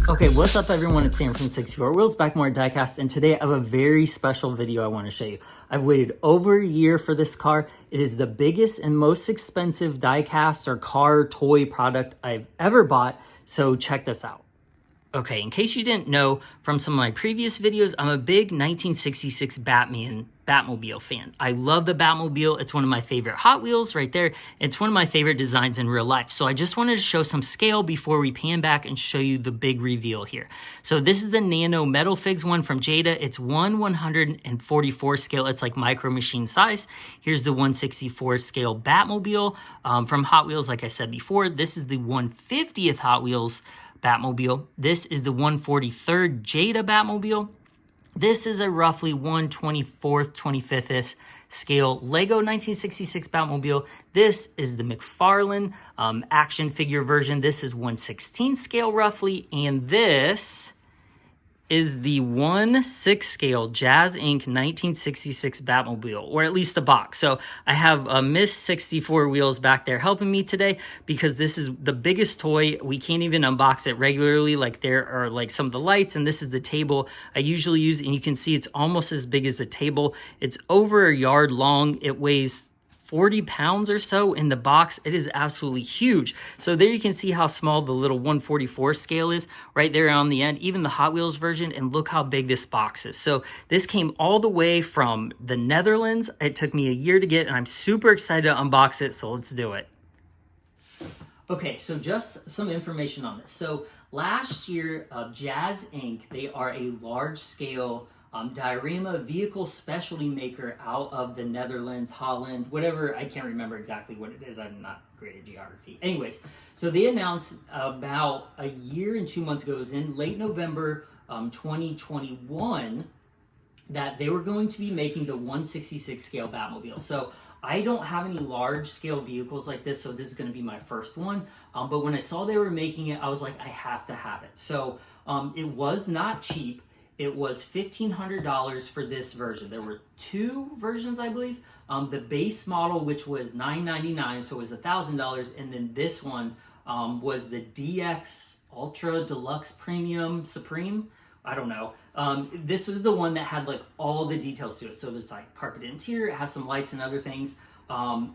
Okay, what's up everyone? It's Sam from 64 Wheels, back more diecast, and today I have a very special video I want to show you. I've waited over a year for this car. It is the biggest and most expensive diecast or car toy product I've ever bought, so check this out. Okay, in case you didn't know from some of my previous videos, I'm a big 1966 Batmobile fan. I love the Batmobile. It's one of my favorite Hot Wheels right there. It's one of my favorite designs in real life. So I just wanted to show some scale before we pan back and show you the big reveal here. So this is the Nano Metal Figs one from Jada. It's 1/144 scale. It's like micro machine size. Here's the 1/64 scale Batmobile from Hot Wheels. Like I said before, this is the 1/50th Hot Wheels Batmobile. This is the 1/43rd Jada Batmobile. This is a roughly 1/24th, 25th scale Lego 1966 Batmobile. This is the McFarlane action figure version. This is 1/16 scale roughly, and this is the 1/6 scale JazzInc 1966 Batmobile, or at least the box. So I have a Miss 64 Wheels back there helping me today because this is the biggest toy. We can't even unbox it regularly. Like there are like some of the lights, and this is the table I usually use, and you can see it's almost as big as the table. It's over a yard long. It weighs 40 pounds or so in the box. It is absolutely huge. So there you can see how small the little 1/44 scale is right there on the end, even the Hot Wheels version, and look how big this box is. So this came all the way from the Netherlands. It took me a year to get, and I'm super excited to unbox it, so let's do it. Okay, so just some information on this. So last year, JazzInc, they are a large scale diorama vehicle specialty maker out of the Netherlands, Holland, whatever. I can't remember exactly what it is. I'm not great at geography. Anyways, so they announced about a year and 2 months ago, it was in late November 2021, that they were going to be making the 1/66 scale Batmobile. So I don't have any large scale vehicles like this, so this is going to be my first one. But when I saw they were making it, I was like, I have to have it. So it was not cheap. It was $1,500 for this version. There were two versions, I believe. The base model, which was $999, so it was $1,000, and then this one was the DX Ultra Deluxe Premium Supreme. I don't know. This was the one that had like all the details to it. So it's like carpet interior, it has some lights and other things.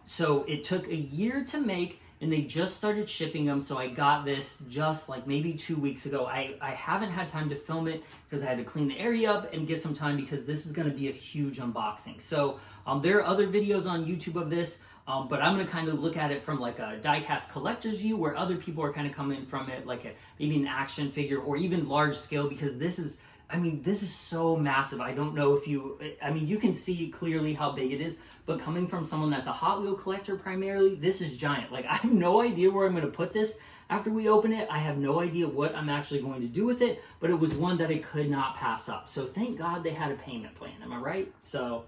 So it took a year to make, and they just started shipping them. So I got this just like maybe 2 weeks ago. I haven't had time to film it because I had to clean the area up and get some time because this is going to be a huge unboxing. So there are other videos on YouTube of this, but I'm going to kind of look at it from like a diecast collector's view where other people are kind of coming from it, like maybe an action figure or even large scale, because this is, I mean, this is so massive. I don't know if you, I mean, you can see clearly how big it is, but coming from someone that's a Hot Wheel collector primarily, this is giant. Like, I have no idea where I'm going to put this after we open it. I have no idea what I'm actually going to do with it, but it was one that I could not pass up. So thank God they had a payment plan. Am I right? So,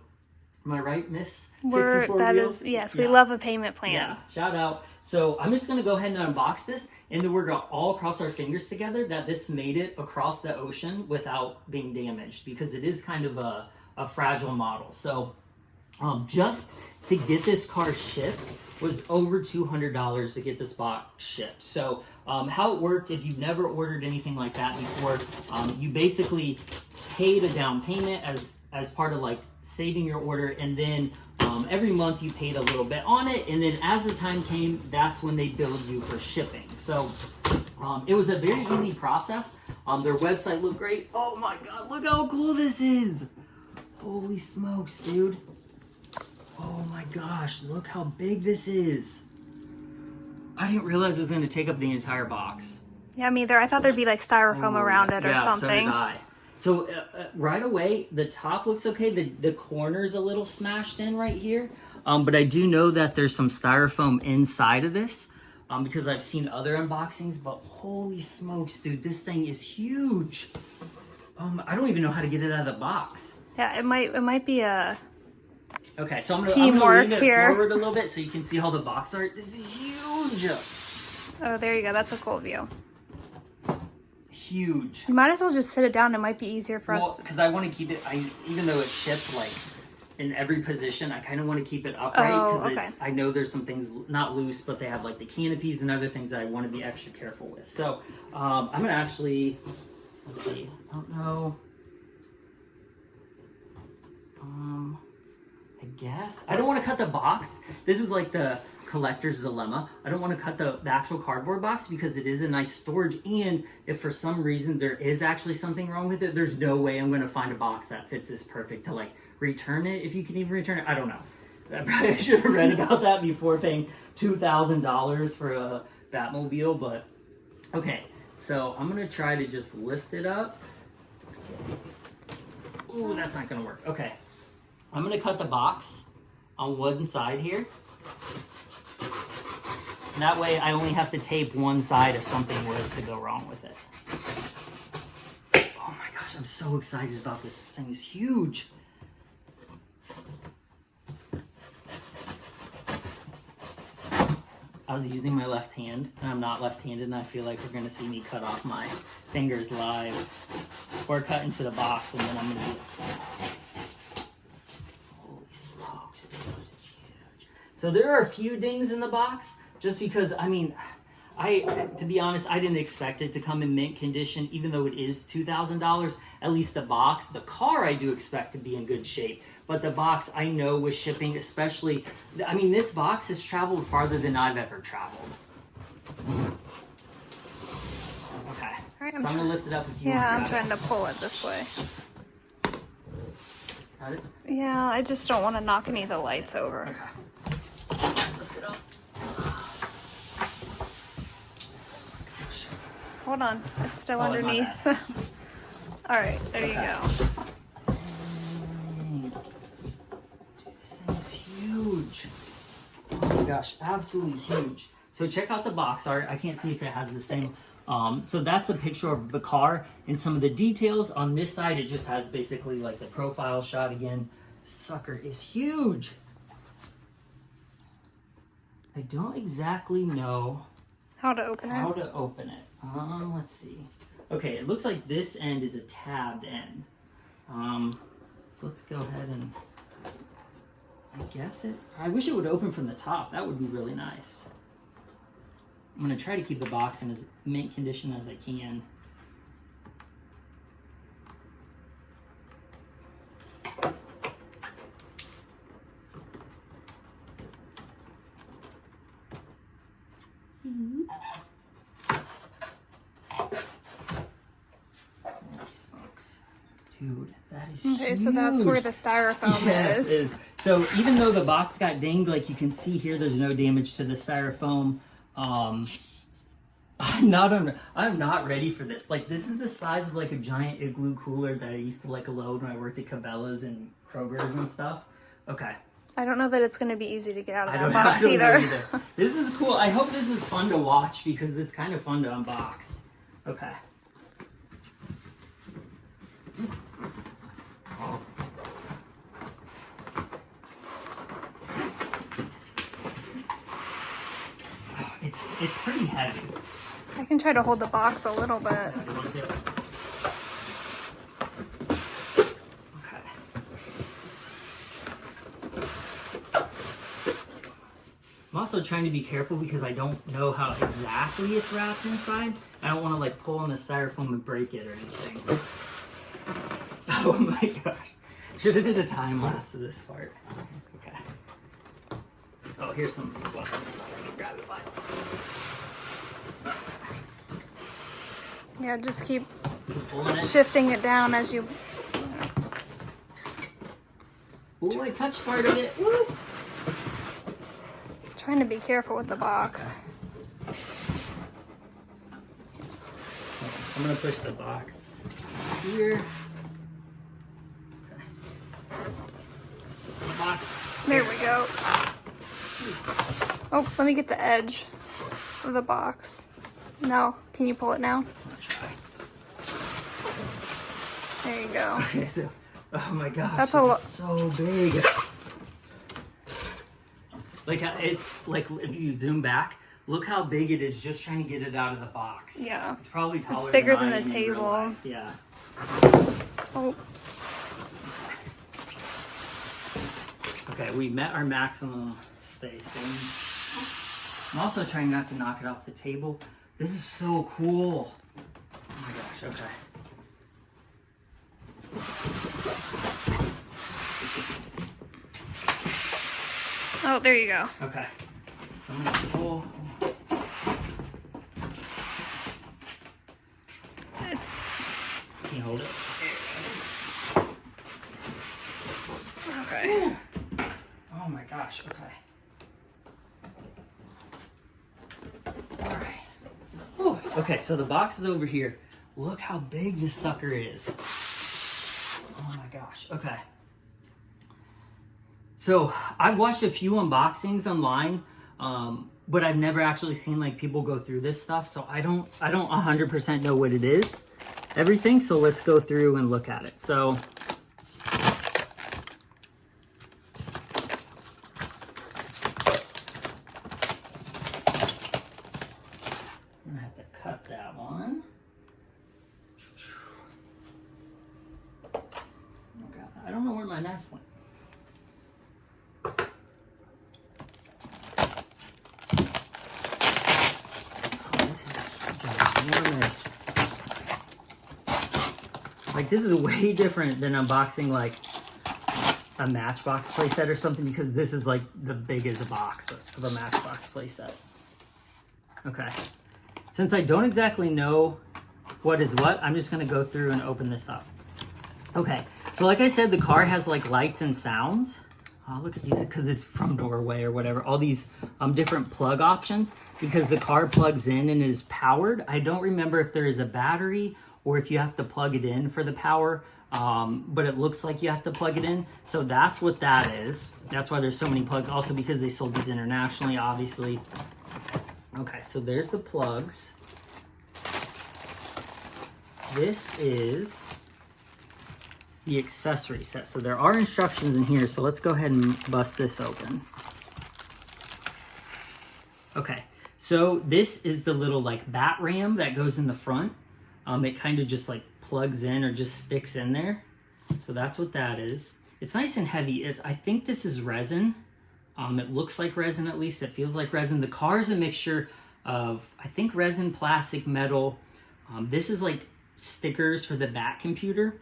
am I right, Miss 64 Wheels? Yes, we love a payment plan. Yeah, shout out. So I'm just going to go ahead and unbox this, and then we're going to all cross our fingers together that this made it across the ocean without being damaged, because it is kind of a fragile model. So just to get this car shipped was over $200 to get this box shipped. So how it worked, if you've never ordered anything like that before, you basically paid a down payment as part of like saving your order, and then every month you paid a little bit on it, and then as the time came, that's when they billed you for shipping. So it was a very easy process. Their website looked great. Oh my God, look how cool this is. Holy smokes, dude. Oh my gosh, look how big this is. I didn't realize it was going to take up the entire box. Yeah, me either. I thought there'd be like styrofoam around it or something. So did I. So right away, the top looks okay. The corner's a little smashed in right here. But I do know that there's some styrofoam inside of this because I've seen other unboxings. But holy smokes, dude, this thing is huge. I don't even know how to get it out of the box. Yeah, it might be a okay, so I'm gonna teamwork lean it here forward a little bit so you can see how the box art. This is huge. Oh, there you go. That's a cool view. Huge. You might as well just sit it down. It might be easier for us. Because I want to keep it. Even though it's shipped like in every position. I kind of want to keep it upright because okay. I know there's some things not loose, but they have like the canopies and other things that I want to be extra careful with. So I'm gonna actually, let's see, I don't know. I guess I don't want to cut the box. This is like the collector's dilemma. I don't want to cut the actual cardboard box because it is a nice storage, and if for some reason there is actually something wrong with it, there's no way I'm going to find a box that fits this perfect to like return it, if you can even return it. I don't know. I probably should have read about that before paying $2,000 for a Batmobile, but okay. So I'm going to try to just lift it up. Ooh, that's not going to work. Okay. I'm going to cut the box on one side here. And that way I only have to tape one side if something was to go wrong with it. Oh my gosh, I'm so excited about this. This thing is huge. I was using my left hand, and I'm not left-handed, and I feel like we're gonna see me cut off my fingers live. Or cut into the box, and then I'm gonna do... Holy smokes, dude, it's huge. So there are a few dings in the box, just because, I mean, to be honest, I didn't expect it to come in mint condition, even though it is $2,000, at least the box. The car I do expect to be in good shape, but the box I know with shipping, especially, I mean, this box has traveled farther than I've ever traveled. Okay, right, so I'm gonna lift it up if you want to I'm grab trying to pull it this way. Got it? Yeah, I just don't want to knock any of the lights over. Okay. Lift it up. Hold on, it's still my underneath. All right, there you go. Dude, this thing is huge. Oh my gosh, absolutely huge. So check out the box art. I can't see if it has the same. So that's a picture of the car and some of the details. On this side, it just has basically like the profile shot again. This sucker is huge. I don't exactly know How to open how it? to open it. Let's see. Okay, it looks like this end is a tabbed end. So let's go ahead and, I guess I wish it would open from the top. That would be really nice. I'm gonna try to keep the box in as mint condition as I can. Holy smokes. Dude, that is Okay, huge. so that's where the styrofoam Yes, is. it is. So even though the box got dinged, like you can see here, there's no damage to the styrofoam. I'm not ready for this. Like, this is the size of like a giant igloo cooler that I used to like load when I worked at Cabela's and Kroger's and stuff. Okay. I don't know that it's going to be easy to get out of I that don't box know either. either. This is cool. I hope this is fun to watch because it's kind of fun to unbox. Okay. It's pretty heavy. I can try to hold the box a little bit. You want to? Okay. I'm also trying to be careful because I don't know how exactly it's wrapped inside. I don't want to like pull on the styrofoam and break it or anything. Oh my gosh. Should have did a time lapse of this part. Okay. Oh, here's some swats inside. I can grab it by. Yeah, just keep Just pulling it. shifting it down as you... Ooh, I touched part of it. Woo! Trying to be careful with the box. I'm gonna push the box here. Okay. Box. There we go. Oh, let me get the edge of the box. No, can you pull it now? I'll try. There you go. Okay, so, oh my gosh, That's a lot. so big. Like, it's like if you zoom back, look how big it is just trying to get it out of the box. Yeah. It's probably taller It's bigger than than I a am in real table. life. Yeah. Oh, Okay, we met our maximum spacing. I'm also trying not to knock it off the table. This is so cool. Oh my gosh, okay. Oh, there you go. Okay. I'm gonna pull. Can you hold it? Okay. Oh my gosh, okay. Alright. Okay, so the box is over here. Look how big this sucker is. Oh my gosh, okay. So I've watched a few unboxings online, but I've never actually seen like people go through this stuff, so I don't 100% know what it is, everything, so let's go through and look at it. So I'm gonna have to cut that one. Oh God, I don't know where my knife went. Like, this is way different than unboxing like a Matchbox playset or something, because this is like the biggest box of a Matchbox playset. Okay, since I don't exactly know what is what, I'm just gonna go through and open this up. Okay, so like I said, the car has like lights and sounds. Oh, look at these, because it's from Norway or whatever. All these different plug options, because the car plugs in and is powered. I don't remember if there is a battery or if you have to plug it in for the power, but it looks like you have to plug it in. So that's what that is. That's why there's so many plugs. Also because they sold these internationally, obviously. Okay, so there's the plugs. This is the accessory set. So there are instructions in here, so let's go ahead and bust this open. Okay, so this is the little like bat ram that goes in the front. It kind of just like plugs in or just sticks in there. So that's what that is. It's nice and heavy. I think this is resin. It looks like resin, at least. It feels like resin. The car is a mixture of, I think, resin, plastic, metal. This is like stickers for the Bat computer,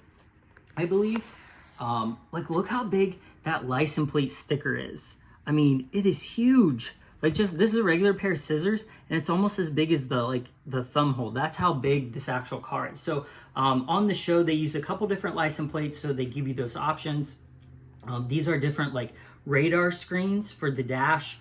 I believe. Like, look how big that license plate sticker is. I mean, it is huge. Like, just, this is a regular pair of scissors, and it's almost as big as the thumb hole. That's how big this actual car is. So on the show, they use a couple different license plates, so they give you those options. These are different like radar screens for the dash.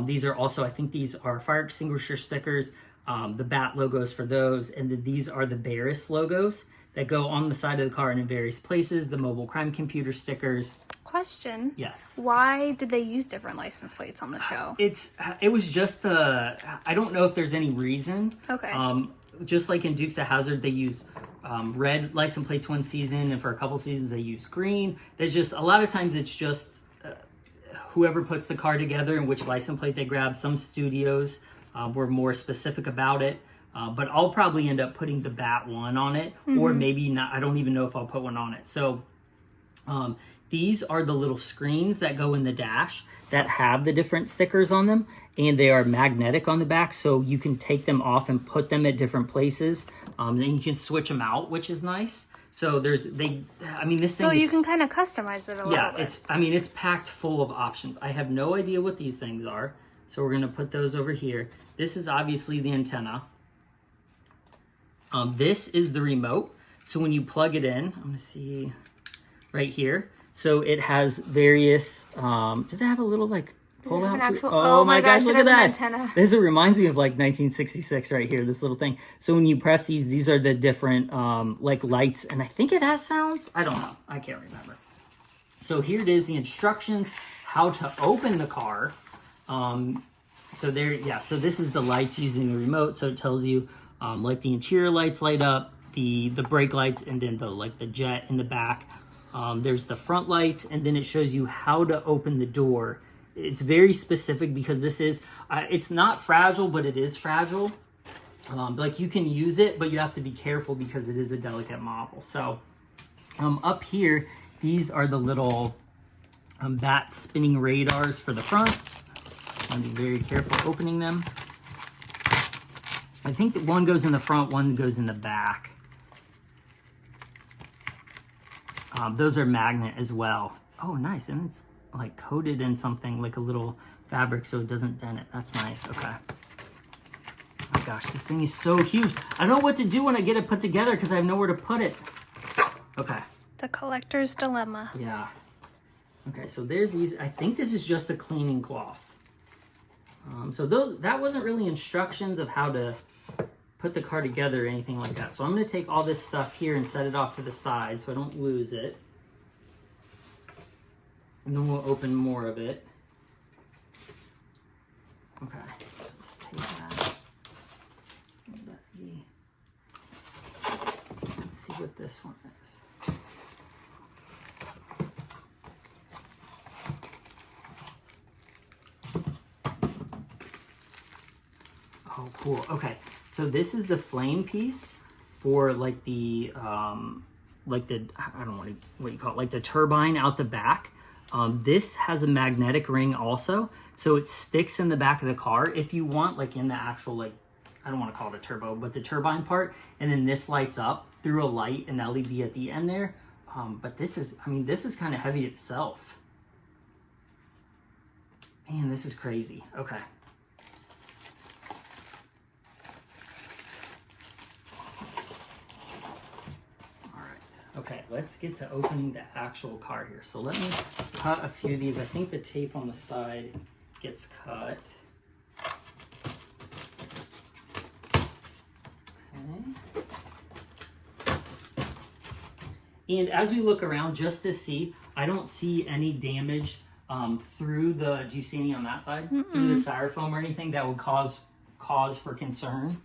These are also, I think these are fire extinguisher stickers, the Bat logos for those, and then these are the Barris logos that go on the side of the car and in various places, the mobile crime computer stickers. Question. Yes. Why did they use different license plates on the show? It was just I don't know if there's any reason. Okay. Just like in Dukes of Hazzard, they use red license plates one season, and for a couple seasons they use green. There's just a lot of times it's just whoever puts the car together and which license plate they grab. Some studios were more specific about it. But I'll probably end up putting the Bat one on it, or maybe not. I don't even know if I'll put one on it. So these are the little screens that go in the dash that have the different stickers on them, and they are magnetic on the back, so you can take them off and put them at different places. Then you can switch them out, which is nice. So this thing So you can kind of customize it a little bit. It's packed full of options. I have no idea what these things are, so we're gonna put those over here. This is obviously the antenna. This is the remote. So when you plug it in, I'm gonna see right here. So it has various, does it have a little like pull out? Oh my gosh, look at that. Antenna. This reminds me of like 1966 right here, this little thing. So when you press these are the different like lights, and I think it has sounds. I don't know, I can't remember. So here it is, the instructions, how to open the car. So this is the lights using the remote. So it tells you like the interior lights light up, the brake lights, and then the jet in the back. There's the front lights, and then it shows you how to open the door. It's very specific because this is, it's not fragile, but it is fragile. Like you can use it, but you have to be careful because it is a delicate model. So up here, these are the little bat spinning radars for the front. I'm gonna be very careful opening them. I think that one goes in the front, one goes in the back. Those are magnet as well. Oh, nice, and it's like coated in something like a little fabric so it doesn't dent it. That's nice, okay. Oh my gosh, this thing is so huge. I don't know what to do when I get it put together because I have nowhere to put it. Okay. The collector's dilemma. Yeah. Okay, so there's these. I think this is just a cleaning cloth. So that wasn't really instructions of how to put the car together or anything like that. So I'm going to take all this stuff here and set it off to the side so I don't lose it. And then we'll open more of it. Okay, let's take that. Let's see what this one is. Oh, cool. Okay, so this is the flame piece for like the I don't know what you call it, like the turbine out the back. This has a magnetic ring also, so it sticks in the back of the car if you want, like in the actual, like, I don't want to call it a turbo, but the turbine part, and then this lights up through a light and LED at the end there. But this is, I mean, this is kind of heavy itself. Man, this is crazy. Okay. Okay, let's get to opening the actual car here. So let me cut a few of these. I think the tape on the side gets cut. Okay. And as we look around just to see, I don't see any damage through the, do you see any on that side? Through the styrofoam or anything that would cause for concern.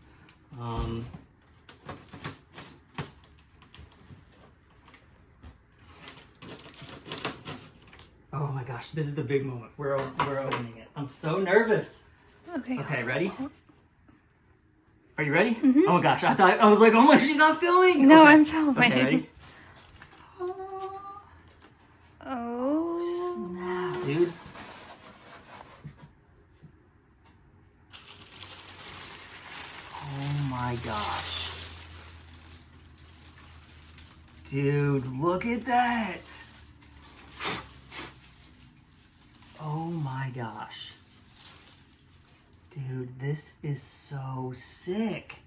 Oh my gosh, this is the big moment. We're opening it. I'm so nervous. Okay. Okay, ready? Are you ready? Oh my gosh, I was like, oh my, she's not filming. No, okay. I'm filming. Okay, ready? Oh. Snap, dude. Oh my gosh. Dude, look at that. Oh my gosh. Dude, this is so sick.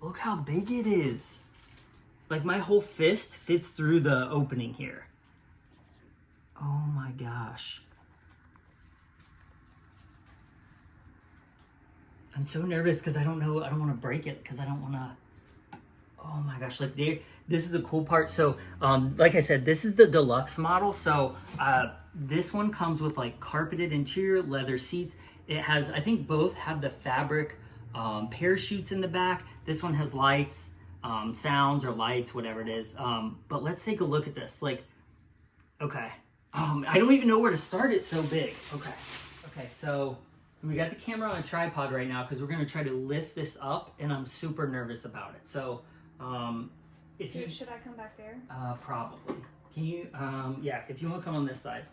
Look how big it is. Like my whole fist fits through the opening here. Oh my gosh. I'm so nervous because I don't want to break it because I don't want to. Oh my gosh, like this is the cool part. So, like I said, this is the deluxe model. So, this one comes with like carpeted interior, leather seats. It has, I think both have the fabric parachutes in the back. This one has lights, sounds or lights, whatever it is. But let's take a look at this. Like, okay. I don't even know where to start. It's so big. Okay. Okay, so we got the camera on a tripod right now because we're going to try to lift this up and I'm super nervous about it. So, if you... Should I come back there? Probably. Can you, yeah, if you want to come on this side.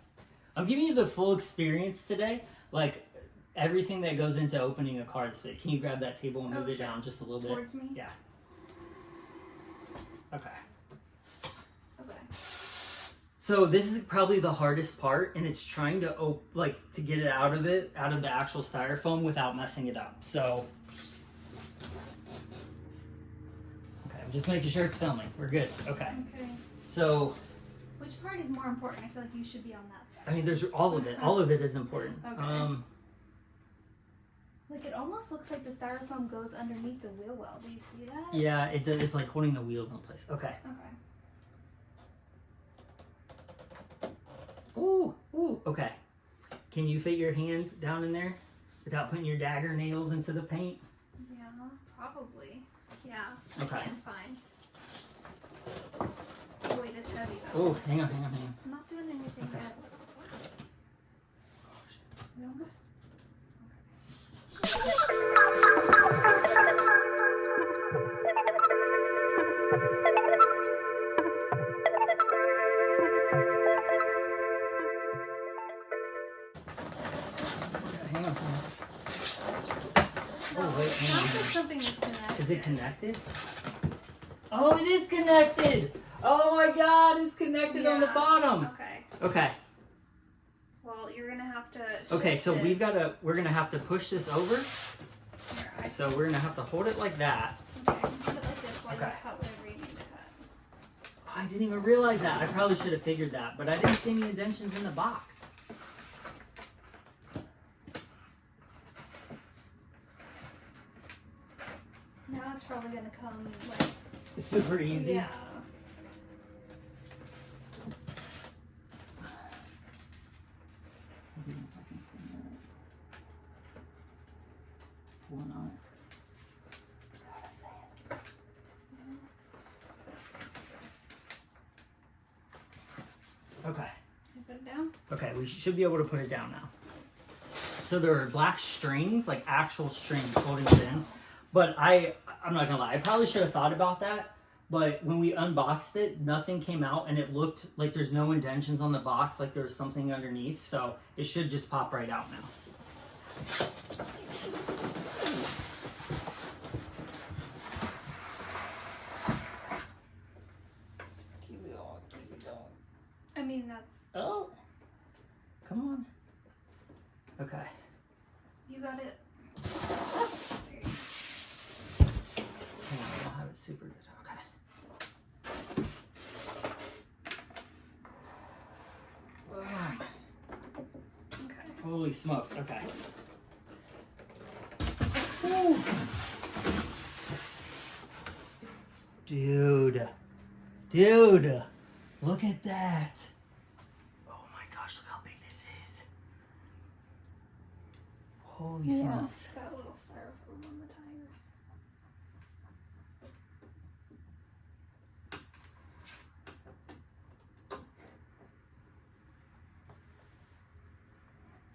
I'm giving you the full experience today, like everything that goes into opening a car this way. Can you grab that table and move it down just a little bit? Towards me? Yeah. Okay. Okay. So this is probably the hardest part, and it's trying to to get it out of the actual styrofoam without messing it up. So, okay, I'm just making sure it's filming. We're good. Okay. Okay. So, which part is more important? I feel like you should be on that side. I mean, there's all of it. All of it is important. Okay. Like it almost looks like the styrofoam goes underneath the wheel well. Do you see that? Yeah, it does. It's like holding the wheels in place. Okay. Okay. Ooh, ooh. Okay. Can you fit your hand down in there without putting your dagger nails into the paint? Yeah, probably. Yeah. Okay. I can, fine. Wait, it's heavy though. Oh, hang on. I'm not doing anything Okay. yet. We almost... Sounds like something is connected. Is it connected? Oh, it is connected. Oh my God, it's connected on the bottom. Okay. Okay. Well, you're gonna have to. Okay, so we're gonna have to push this over. Here, So we're gonna have to hold it like that. Okay, put it like this while you Okay. cut whatever you need to cut. Oh, I didn't even realize that. I probably should have figured that, but I didn't see any indentions in the box. Now it's probably gonna come like. Super easy. Yeah. One on it. Okay. You put it down. Okay, we should be able to put it down now. So there are black strings, like actual strings holding it in. But I'm not gonna lie, I probably should have thought about that. But when we unboxed it, nothing came out and it looked like there's no indentions on the box, like there was something underneath. So it should just pop right out now. Keep it going, keep it going. I mean, that's. Oh, come on. Okay. You got it. Hang on, I don't have it super good. Okay. Okay. Holy smokes. Okay. Woo. Dude, look at that. Oh my gosh, look how big this is. Holy smokes. It's got a little styrofoam on the tires.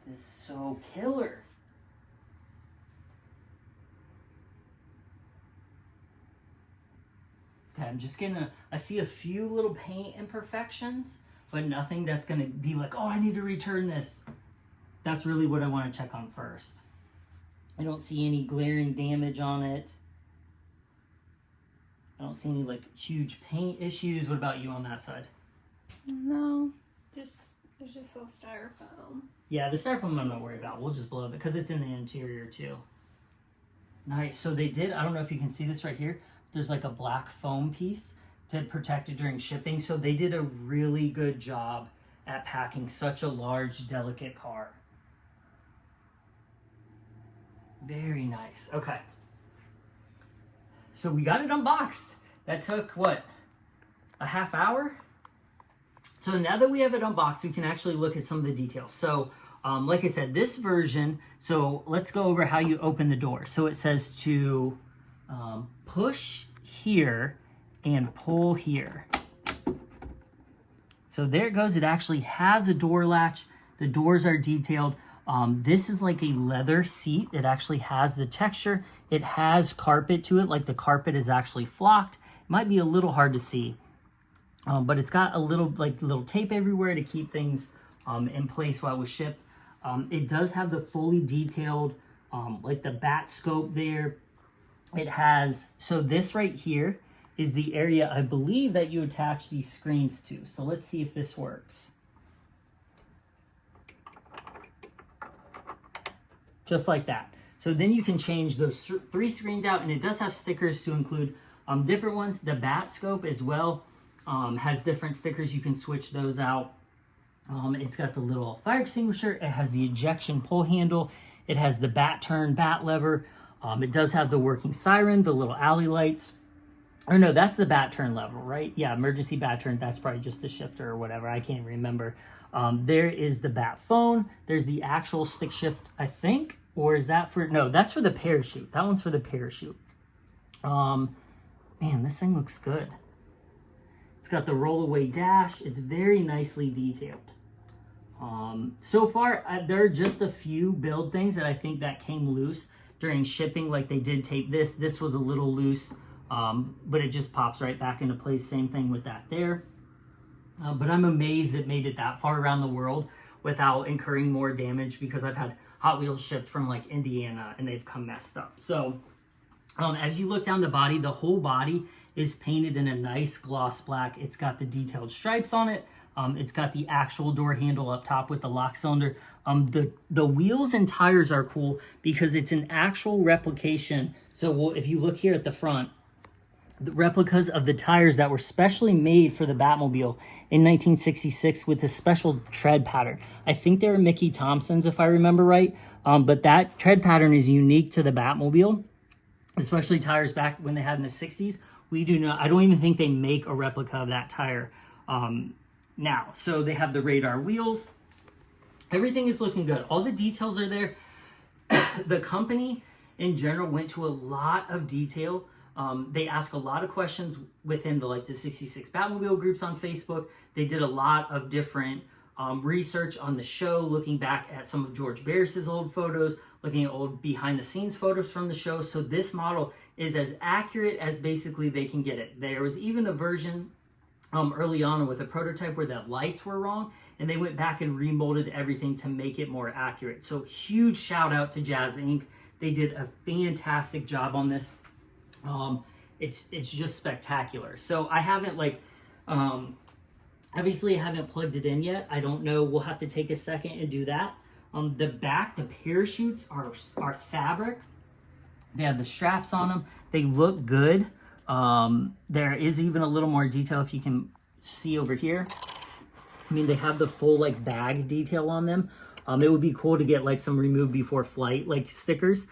This is so killer. Okay, I'm just gonna, I see a few little paint imperfections, but nothing that's gonna be like, oh, I need to return this. That's really what I wanna check on first. I don't see any glaring damage on it. I don't see any like huge paint issues. What about you on that side? No, there's just little styrofoam. Yeah, the styrofoam I'm not worried about. We'll just blow it because it's in the interior too. Nice. So they did, I don't know if you can see this right here. There's like a black foam piece to protect it during shipping. So they did a really good job at packing such a large, delicate car. Very nice. Okay. So we got it unboxed. That took, what, a half hour? So now that we have it unboxed, we can actually look at some of the details. So like I said, this version, so let's go over how you open the door. So it says to push here and pull here. So there it goes. It actually has a door latch. The doors are detailed. This is like a leather seat. It actually has the texture. It has carpet to it, like the carpet is actually flocked. It might be a little hard to see, but it's got a little tape everywhere to keep things in place while it was shipped. It does have the fully detailed, like the bat scope there. It has, so this right here is the area I believe that you attach these screens to. So let's see if this works. Just like that. So then you can change those 3 screens out, and it does have stickers to include different ones. The bat scope as well has different stickers. You can switch those out. It's got the little fire extinguisher. It has the ejection pull handle. It has the bat turn, bat lever. It does have the working siren, the little alley lights. Or no, that's the bat turn level, right? Yeah, emergency bat turn. That's probably just the shifter or whatever. I can't remember. There is the bat phone. There's the actual stick shift, I think. Or is that for, no, that's for the parachute. That one's for the parachute. Man, this thing looks good. It's got the rollaway dash. It's very nicely detailed. So far, there are just a few build things that I think that came loose during shipping. Like they did tape this. This was a little loose, but it just pops right back into place. Same thing with that there. But I'm amazed it made it that far around the world without incurring more damage, because I've had Hot Wheels shipped from like Indiana and they've come messed up. So as you look down the body, the whole body is painted in a nice gloss black. It's got the detailed stripes on it. It's got the actual door handle up top with the lock cylinder. The wheels and tires are cool because it's an actual replication. So if you look here at the front, the replicas of the tires that were specially made for the Batmobile in 1966 with a special tread pattern. I think they were Mickey Thompson's if I remember right, but that tread pattern is unique to the Batmobile, especially tires back when they had in the 60s. I don't even think they make a replica of that tire now. So they have the radar wheels. Everything is looking good. All the details are there. The company in general went to a lot of detail. They ask a lot of questions within the 66 Batmobile groups on Facebook. They did a lot of different research on the show, looking back at some of George Barris's old photos, looking at old behind the scenes photos from the show. So this model is as accurate as basically they can get it. There was even a version early on with a prototype where the lights were wrong, and they went back and remolded everything to make it more accurate. So huge shout out to JazzInc. They did a fantastic job on this. It's just spectacular. So I haven't obviously I haven't plugged it in yet. I don't know. We'll have to take a second and do that. The back, the parachutes are fabric. They have the straps on them. They look good. There is even a little more detail if you can see over here. I mean, they have the full bag detail on them. It would be cool to get some remove before flight stickers.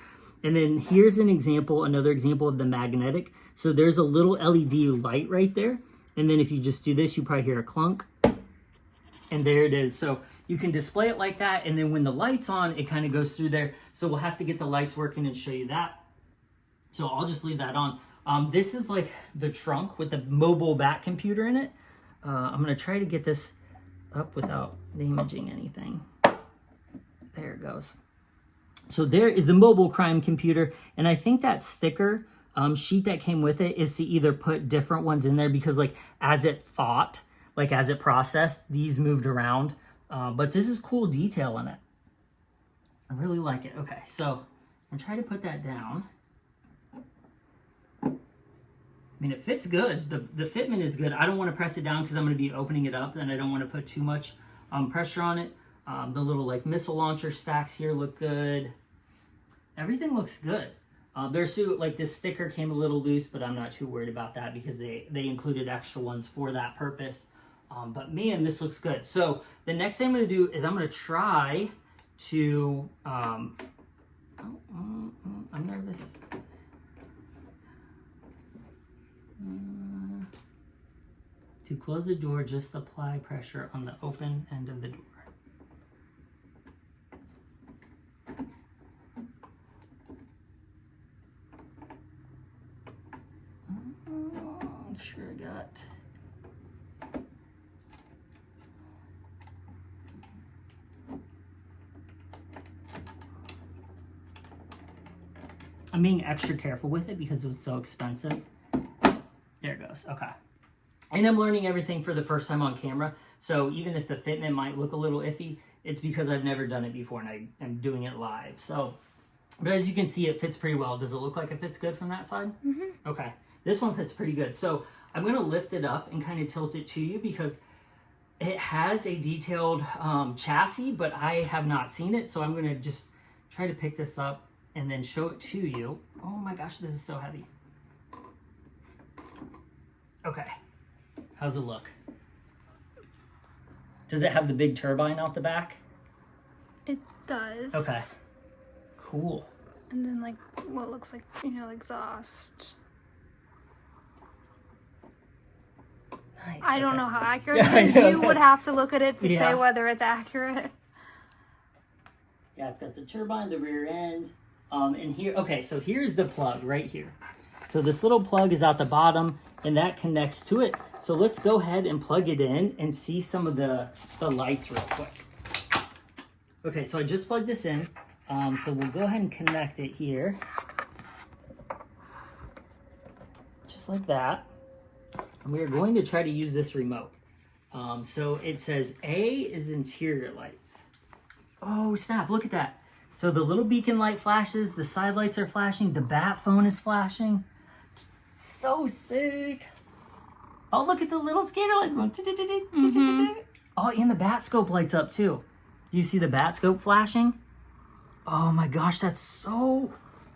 And then here's another example of the magnetic. So there's a little LED light right there. And then if you just do this, you probably hear a clunk. And there it is. So you can display it like that. And then when the light's on, it kind of goes through there. So we'll have to get the lights working and show you that. So I'll just leave that on. This is the trunk with the mobile bat computer in it. I'm going to try to get this up without damaging anything. There it goes. So there is the mobile crime computer. And I think that sticker sheet that came with it is to either put different ones in there because as it thought, as it processed, these moved around. But this is cool detail in it. I really like it. Okay, so I'm going to try to put that down. I mean, it fits good. The fitment is good. I don't want to press it down because I'm going to be opening it up and I don't want to put too much pressure on it. The little missile launcher stacks here look good. Everything looks good. There's this sticker came a little loose, but I'm not too worried about that because they included extra ones for that purpose. But man, this looks good. So the next thing I'm going to do is I'm going to try to, I'm nervous. To close the door, just apply pressure on the open end of the door. I'm sure I got. I'm being extra careful with it because it was so expensive. There it goes. Okay. And I'm learning everything for the first time on camera. So even if the fitment might look a little iffy, it's because I've never done it before and I'm doing it live. So, but as you can see, it fits pretty well. Does it look like it fits good from that side? Mm-hmm. Okay. This one fits pretty good. So I'm going to lift it up and kind of tilt it to you because it has a detailed chassis, but I have not seen it. So I'm going to just try to pick this up and then show it to you. Oh my gosh, this is so heavy. Okay. How's it look? Does it have the big turbine out the back? It does. Okay. Cool. And then what looks like, exhaust. Nice. I don't know how accurate it is. You would have to look at it to say whether it's accurate. Yeah, it's got the turbine, the rear end. And here, okay, so here's the plug right here. So this little plug is out the bottom and that connects to it. So let's go ahead and plug it in and see some of the lights real quick. Okay, so I just plugged this in. So we'll go ahead and connect it here. Just like that. And we are going to try to use this remote. So it says A is interior lights. Oh snap, look at that. So the little beacon light flashes, the side lights are flashing, the bat phone is flashing. So sick. Oh, look at the little scanner lights going. Oh, and the bat scope lights up too. You see the bat scope flashing? Oh my gosh, that's so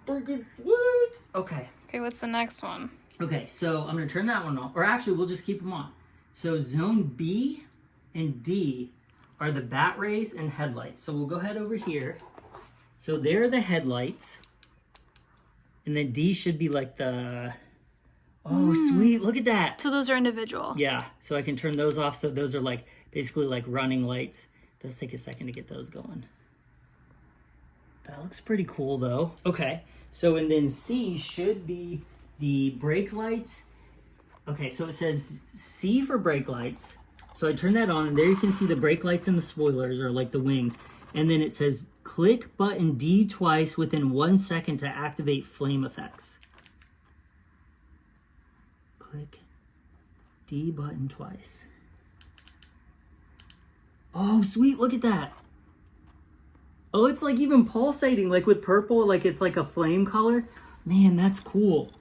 freaking sweet. Okay. Okay, what's the next one? Okay, so I'm gonna turn that one off. Or actually, we'll just keep them on. So zone B and D are the bat rays and headlights. So we'll go ahead over here. So there are the headlights. And then D should be like the... Oh, sweet. Look at that. So those are individual. Yeah. So I can turn those off. So those are like basically like running lights. It does take a second to get those going. That looks pretty cool though. Okay. So and then C should be the brake lights. Okay. So it says C for brake lights. So I turn that on and there you can see the brake lights and the spoilers or like the wings. And then it says click button D twice within 1 second to activate flame effects. Click D button twice. Oh, sweet. Look at that. Oh, it's like even pulsating, like with purple, like it's like a flame color. Man, that's cool.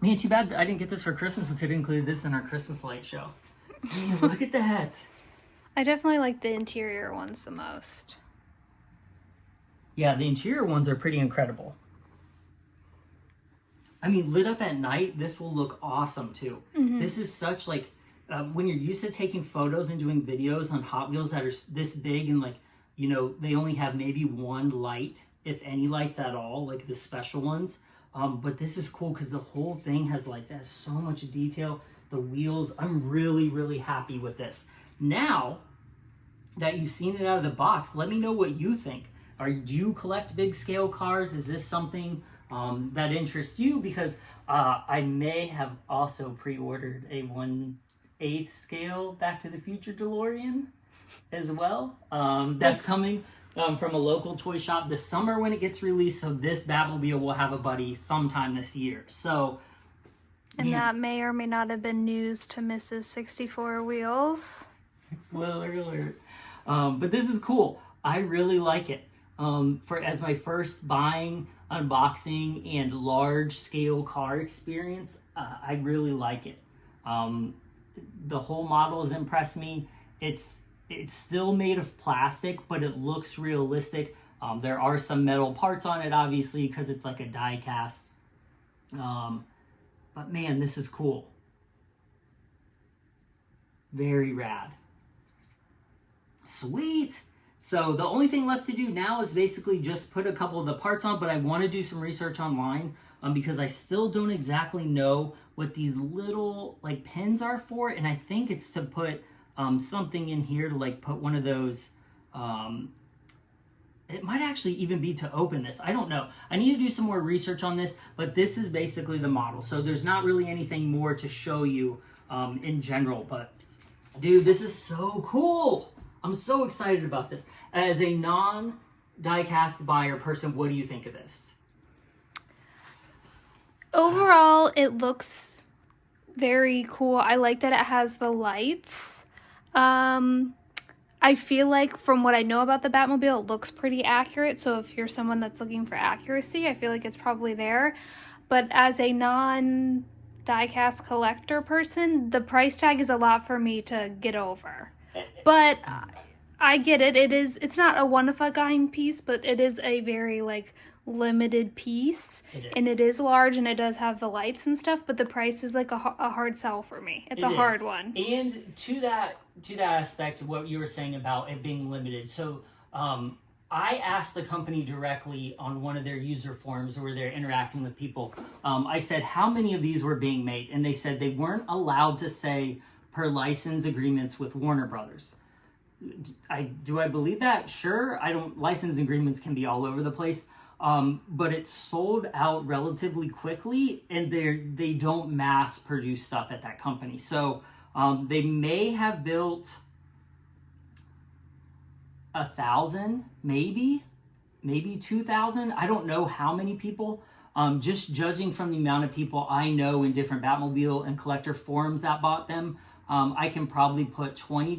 Man, too bad I didn't get this for Christmas. We could include this in our Christmas light show. Man, look at that. I definitely like the interior ones the most. Yeah, the interior ones are pretty incredible. I mean, lit up at night, this will look awesome too. This is such like, when you're used to taking photos and doing videos on Hot Wheels that are this big and like, you know, they only have maybe one light, if any lights at all, like the special ones. But this is cool because the whole thing has lights. It has so much detail. The wheels, I'm really, really happy with this. Now that you've seen it out of the box, let me know what you think. Do you collect big scale cars? Is this something that interests you? Because I may have also pre-ordered a 1/8 scale Back to the Future DeLorean as well. That's coming from a local toy shop this summer when it gets released. So this Batmobile will have a buddy sometime this year. So, and that may or may not have been news to Mrs. 64 Wheels. Spoiler alert. But this is cool. I really like it. As my first buying, unboxing, and large scale car experience, I really like it. The whole model has impressed me. It's still made of plastic, but it looks realistic. There are some metal parts on it, obviously, because it's like a die cast. But man, this is cool. Very rad. Sweet. So the only thing left to do now is basically just put a couple of the parts on, but I want to do some research online because I still don't exactly know what these little like pins are for. And I think it's to put something in here to like put one of those, it might actually even be to open this. I don't know. I need to do some more research on this, but this is basically the model. So there's not really anything more to show you in general, but dude, this is so cool. I'm so excited about this. As a non-diecast buyer person, what do you think of this? Overall, it looks very cool. I like that it has the lights. I feel like from what I know about the Batmobile, it looks pretty accurate. So if you're someone that's looking for accuracy, I feel like it's probably there. But as a non-diecast collector person, the price tag is a lot for me to get over. But I get it. It's not a one-of-a-kind piece, but it is a very like limited piece, and it is large, and it does have the lights and stuff. But the price is like a hard sell for me. It's a hard one. And to that aspect, what you were saying about it being limited. So I asked the company directly on one of their user forums where they're interacting with people. I said how many of these were being made, and they said they weren't allowed to say per license agreements with Warner Brothers. Do I believe that? Sure. License agreements can be all over the place. But it sold out relatively quickly, and they don't mass produce stuff at that company. So they may have built 1,000, maybe 2,000. I don't know how many people. Just judging from the amount of people I know in different Batmobile and collector forums that bought them, I can probably put 20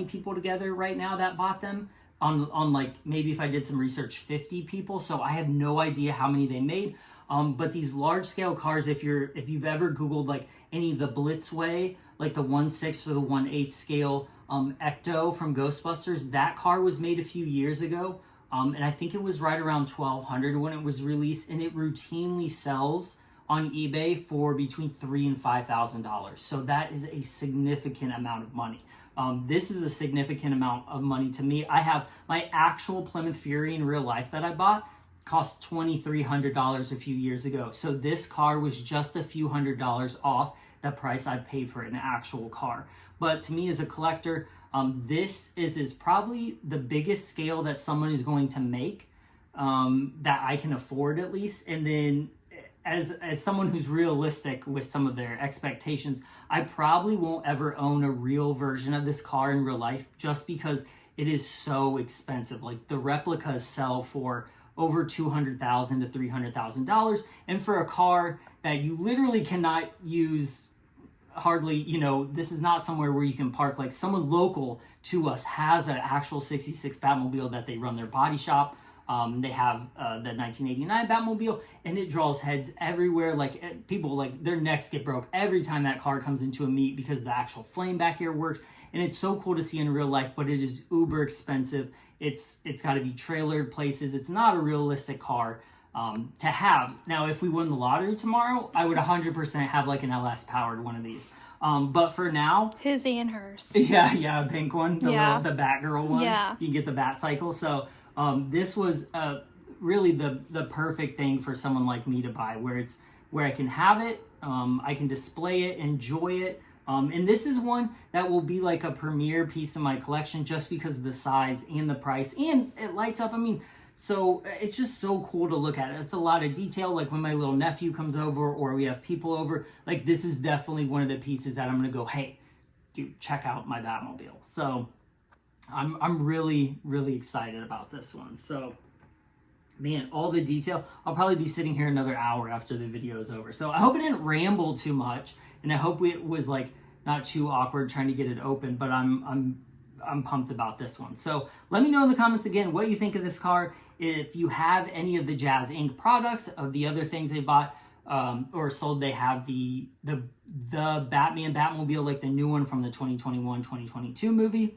people together right now that bought them. on like, maybe if I did some research, 50 people. So I have no idea how many they made. But these large scale cars, if you've ever Googled like any of the Blitzway, like the 1/6 or the 1/8 scale Ecto from Ghostbusters, that car was made a few years ago. And I think it was right around $1,200 when it was released, and it routinely sells on eBay for between $3,000 and $5,000. So that is a significant amount of money. This is a significant amount of money to me. I have my actual Plymouth Fury in real life that I bought, cost $2,300 a few years ago. So this car was just a few $100s off the price I paid for an actual car. But to me as a collector, this is probably the biggest scale that someone is going to make, that I can afford at least. And then as someone who's realistic with some of their expectations, I probably won't ever own a real version of this car in real life just because it is so expensive. Like the replicas sell for over $200,000 to $300,000, and for a car that you literally cannot use hardly, you know, this is not somewhere where you can park. Like someone local to us has an actual 66 Batmobile that they run their body shop. They have the 1989 Batmobile, and it draws heads everywhere. Like people, like their necks get broke every time that car comes into a meet because the actual flame back here works. And it's so cool to see in real life, but it is uber expensive. It's got to be trailered places. It's not a realistic car to have. Now, if we won the lottery tomorrow, I would 100% have like an LS powered one of these. But for now, his and hers. Yeah, a pink one, the Batgirl one. Yeah, you can get the Bat Cycle. So this was really the perfect thing for someone like me to buy, where I can have it, I can display it, enjoy it. And this is one that will be like a premier piece of my collection just because of the size and the price, and it lights up. I mean, so it's just so cool to look at it. It's a lot of detail. Like when my little nephew comes over or we have people over, like this is definitely one of the pieces that I'm going to go, hey, dude, check out my Batmobile. So I'm really, really excited about this one. So man, all the detail. I'll probably be sitting here another hour after the video is over. So I hope it didn't ramble too much, and I hope it was like not too awkward trying to get it open, but I'm pumped about this one. So let me know in the comments again what you think of this car. If you have any of the JazzInc products, of the other things they bought or sold, they have the Batman Batmobile, like the new one from the 2021-2022 movie.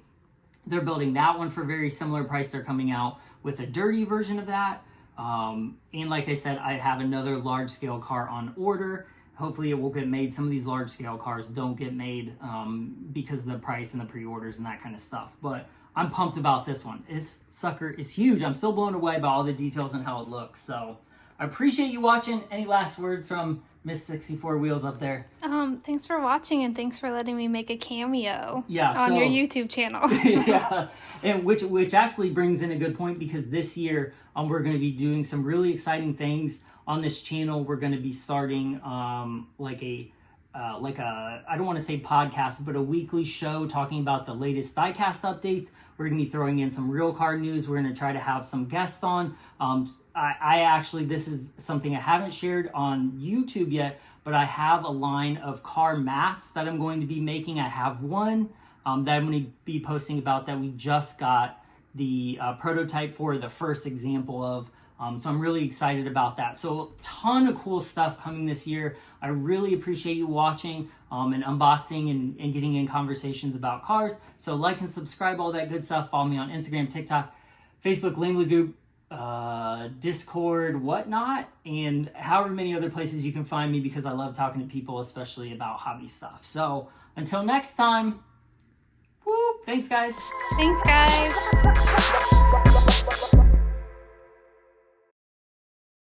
They're building that one for a very similar price. They're coming out with a dirty version of that. And like I said, I have another large scale car on order. Hopefully it will get made. Some of these large scale cars don't get made because of the price and the pre-orders and that kind of stuff. But I'm pumped about this one. This sucker is huge. I'm still blown away by all the details and how it looks. So I appreciate you watching. Any last words from Miss 64 Wheels up there? Thanks for watching, and thanks for letting me make a cameo on your YouTube channel. Yeah, and which actually brings in a good point, because this year we're going to be doing some really exciting things on this channel. We're going to be starting like a I don't want to say podcast, but a weekly show talking about the latest diecast updates. We're going to be throwing in some real car news. We're going to try to have some guests on. I actually, this is something I haven't shared on YouTube yet, but I have a line of car mats that I'm going to be making. I have one that I'm going to be posting about that we just got the prototype for, the first example of. So I'm really excited about that. So a ton of cool stuff coming this year. I really appreciate you watching and unboxing and getting in conversations about cars. So like and subscribe, all that good stuff. Follow me on Instagram, TikTok, Facebook, Langley Group, Discord, whatnot, and however many other places you can find me, because I love talking to people, especially about hobby stuff. So until next time, whoop, thanks guys. Thanks guys.